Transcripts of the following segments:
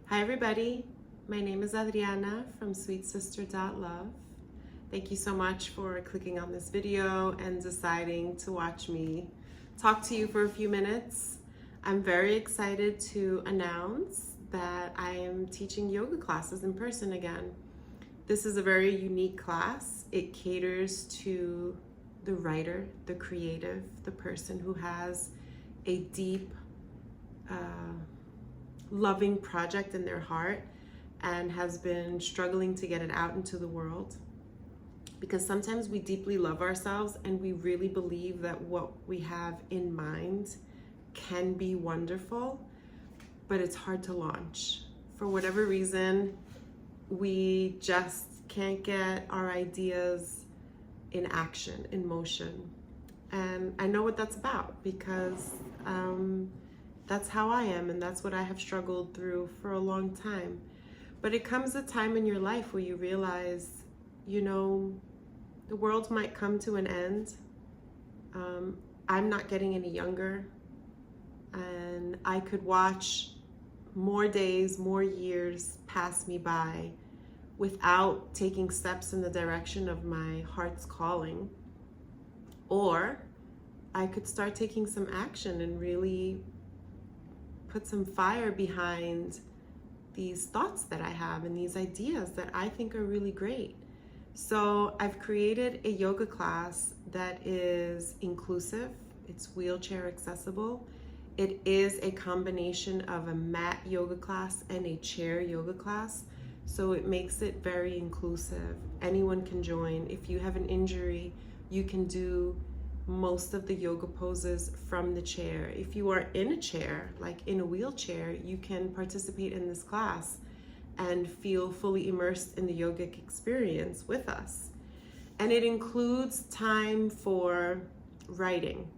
Hi everybody, my name is Adriana from sweetsister.love. Thank you so much for clicking on this video and deciding to watch me talk to you for a few minutes. I'm very excited to announce that I am teaching yoga classes in person again. This is a very unique class. It caters to the writer, the creative, the person who has a deep, loving project in their heart and has been struggling to get it out into the world. Because sometimes we deeply love ourselves and we really believe that what we have in mind can be wonderful, but it's hard to launch. For whatever reason, we just can't get our ideas in action, in motion. And I know what that's about because that's how I am, and that's what I have struggled through for a long time. But it comes a time in your life where you realize, the world might come to an end. I'm not getting any younger, and I could watch more days, more years pass me by without taking steps in the direction of my heart's calling. Or I could start taking some action and really put some fire behind these thoughts that I have and these ideas that I think are really great. So I've created a yoga class that is inclusive. It's wheelchair accessible. It is a combination of a mat yoga class and a chair yoga class. So it makes it very inclusive. Anyone can join. If you have an injury, you can do most of the yoga poses from the chair. If you are in a chair, like in a wheelchair, you can participate in this class and feel fully immersed in the yogic experience with us. And it includes time for writing,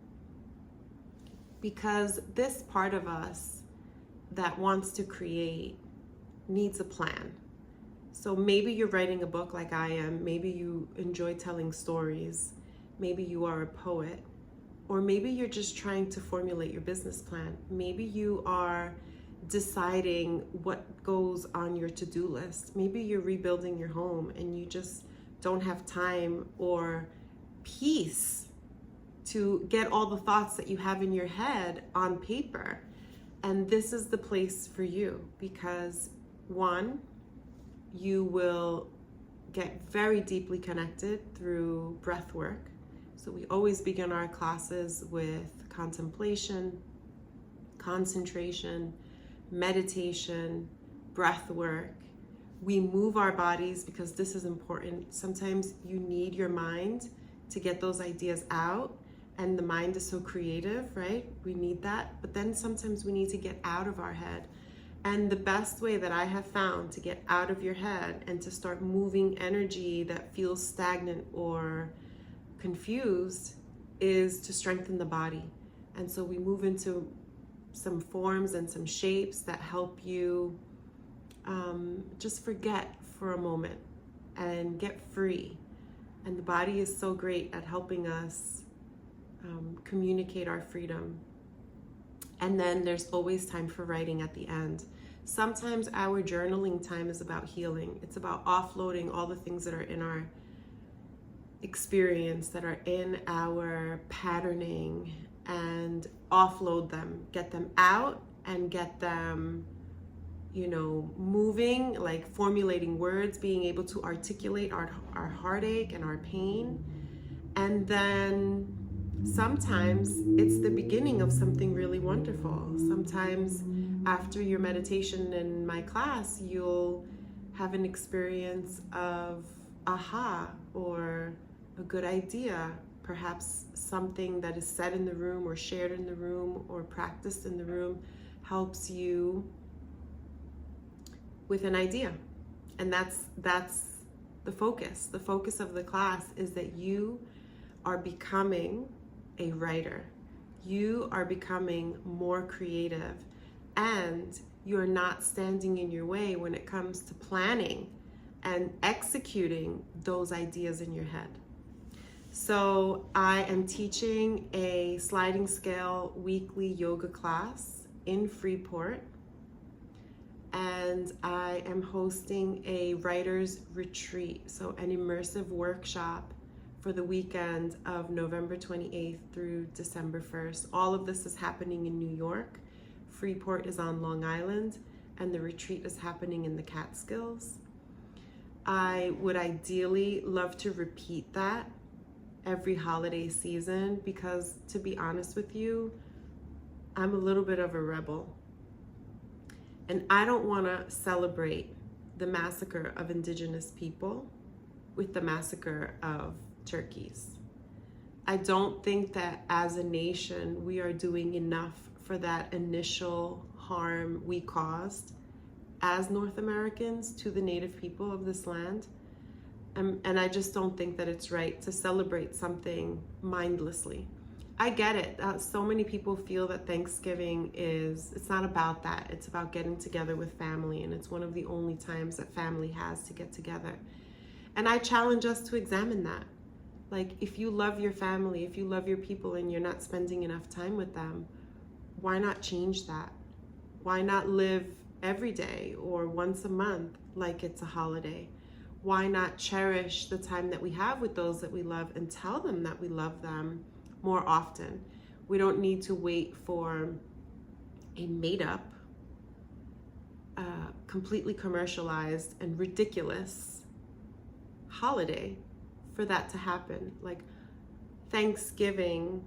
because this part of us that wants to create needs a plan. So maybe you're writing a book like I am, maybe you enjoy telling stories, maybe you are a poet, or maybe you're just trying to formulate your business plan. Maybe you are deciding what goes on your to-do list. Maybe you're rebuilding your home and you just don't have time or peace to get all the thoughts that you have in your head on paper. And this is the place for you, because one, you will get very deeply connected through breath work. So we always begin our classes with contemplation, concentration, meditation, breath work. We move our bodies because this is important. Sometimes you need your mind to get those ideas out, and the mind is so creative, right? We need that. But then sometimes we need to get out of our head. And the best way that I have found to get out of your head and to start moving energy that feels stagnant or confused is to strengthen the body. And so we move into some forms and some shapes that help you just forget for a moment and get free. And the body is so great at helping us communicate our freedom. And then there's always time for writing at the end. Sometimes our journaling time is about healing. It's about offloading all the things that are in our experience, that are in our patterning, and offload them, get them out and get them, moving, like formulating words, being able to articulate our heartache and our pain. And then sometimes it's the beginning of something really wonderful. Sometimes after your meditation in my class, you'll have an experience of aha, or a good idea, perhaps something that is said in the room or shared in the room or practiced in the room helps you with an idea. And that's the focus. The focus of the class is that you are becoming a writer. You are becoming more creative, and you're not standing in your way when it comes to planning and executing those ideas in your head. So I am teaching a sliding scale weekly yoga class in Freeport. And and I am hosting a writer's retreat, so an immersive workshop for the weekend of November 28th through December 1st. All of this is happening in New York. Freeport is on Long Island, and the retreat is happening in the Catskills. I would ideally love to repeat that every holiday season because, to be honest with you, I'm a little bit of a rebel. And I don't want to celebrate the massacre of indigenous people with the massacre of turkeys. I don't think that as a nation we are doing enough for that initial harm we caused as North Americans to the native people of this land. And I just don't think that it's right to celebrate something mindlessly. I get it. So many people feel that Thanksgiving it's not about that. It's about getting together with family, and it's one of the only times that family has to get together. And I challenge us to examine that. Like, if you love your family, if you love your people and you're not spending enough time with them, why not change that? Why not live every day or once a month like it's a holiday? Why not cherish the time that we have with those that we love and tell them that we love them more often? We don't need to wait for a made-up, completely commercialized and ridiculous holiday for that to happen. Like, Thanksgiving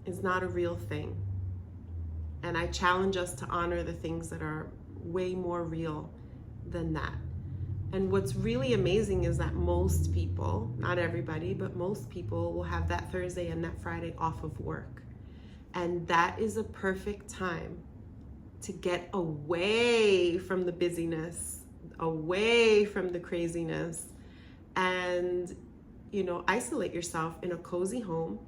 is not a real thing. And I challenge us to honor the things that are way more real than that. And what's really amazing is that most people, not everybody, but most people will have that Thursday and that Friday off of work. And that is a perfect time to get away from the busyness, away from the craziness, and, isolate yourself in a cozy home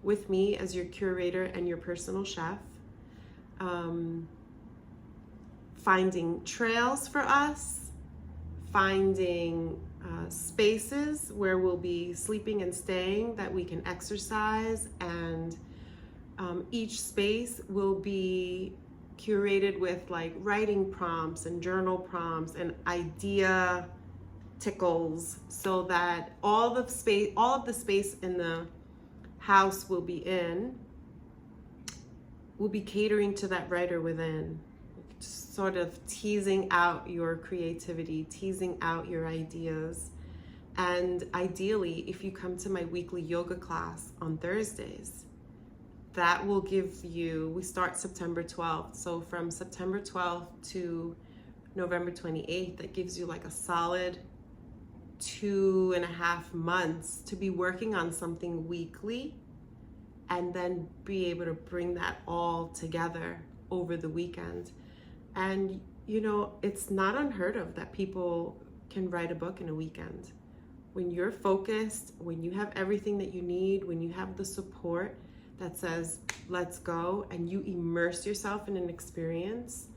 with me as your curator and your personal chef. Finding trails for us, finding spaces where we'll be sleeping and staying that we can exercise, and each space will be curated with like writing prompts and journal prompts and idea tickles, so that all of the space in the house will be catering to that writer within, sort of teasing out your creativity, teasing out your ideas. And ideally, if you come to my weekly yoga class on Thursdays, that will give you, we start September 12th. So from September 12th to November 28th, that gives you like a solid 2.5 months to be working on something weekly, and then be able to bring that all together over the weekend. And, it's not unheard of that people can write a book in a weekend. When you're focused, when you have everything that you need, when you have the support that says, let's go, and you immerse yourself in an experience.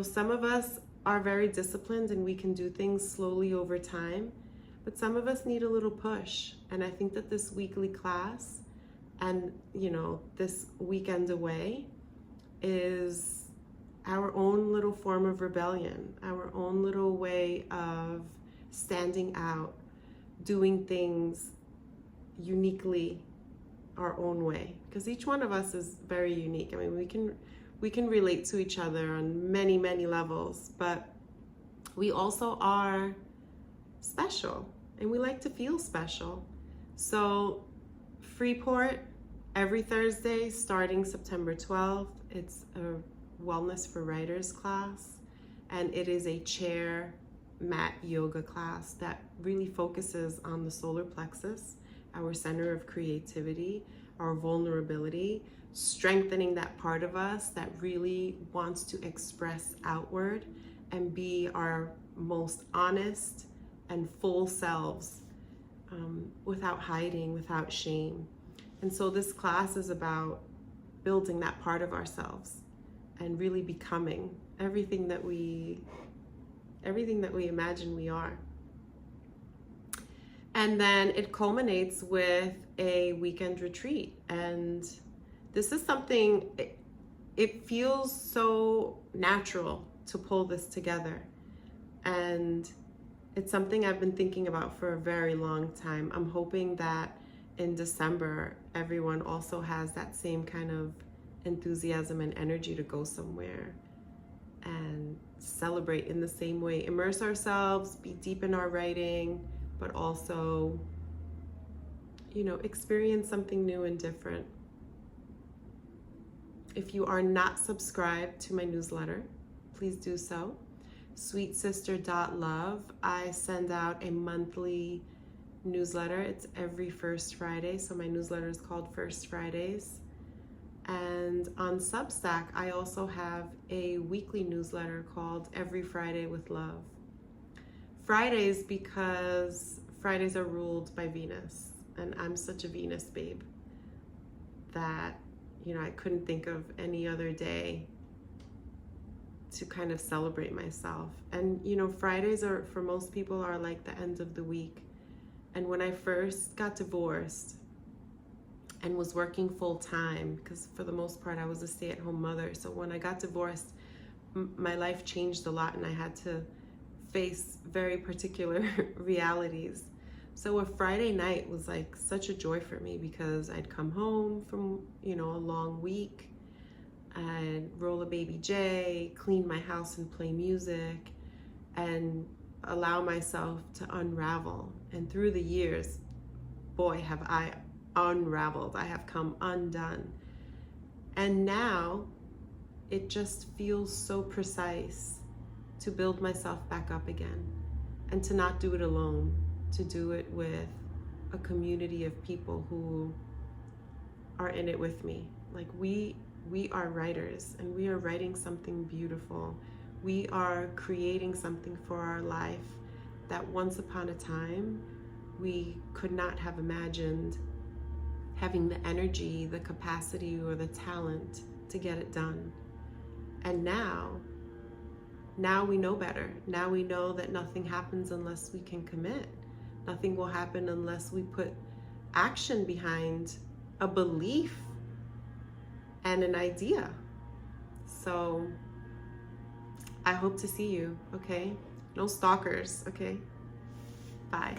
Some of us are very disciplined and we can do things slowly over time, but some of us need a little push. And I think that this weekly class and, this weekend away is our own little form of rebellion, our own little way of standing out, doing things uniquely our own way, because each one of us is very unique. I mean, we can relate to each other on many, many levels, but we also are special, and we like to feel special. So Freeport, every Thursday starting September 12th, it's a Wellness for Writers class, and it is a chair mat yoga class that really focuses on the solar plexus, our center of creativity, our vulnerability, strengthening that part of us that really wants to express outward and be our most honest and full selves, without hiding, without shame. And so this class is about building that part of ourselves and really becoming everything that we imagine we are. And then it culminates with a weekend retreat. And this is something, it feels so natural to pull this together. And it's something I've been thinking about for a very long time. I'm hoping that in December, everyone also has that same kind of enthusiasm and energy to go somewhere and celebrate in the same way, immerse ourselves, be deep in our writing, but also, you know, experience something new and different. If you are not subscribed to my newsletter, please do so. sweetsister.love. I send out a monthly newsletter. It's every first Friday, so my newsletter is called First Fridays. And on Substack, I also have a weekly newsletter called Every Friday with Love. Fridays because Fridays are ruled by Venus, and I'm such a Venus babe that, you know, I couldn't think of any other day to kind of celebrate myself. And, you know, Fridays are, for most people, are like the end of the week. And when I first got divorced and was working full time, because for the most part I was a stay-at-home mother, so when I got divorced, my life changed a lot and I had to face very particular realities. So a Friday night was like such a joy for me because I'd come home from, you know, a long week, I'd roll a baby J, clean my house and play music and allow myself to unravel. And through the years, boy, have I unraveled. I have come undone. And now it just feels so precise to build myself back up again and to not do it alone, to do it with a community of people who are in it with me. Like we are writers and we are writing something beautiful. We are creating something for our life that once upon a time we could not have imagined having the energy, the capacity, or the talent to get it done. And now we know better. Now we know that nothing happens unless we can commit. Nothing will happen unless we put action behind a belief and an idea. So I hope to see you, okay? No stalkers, okay? Bye.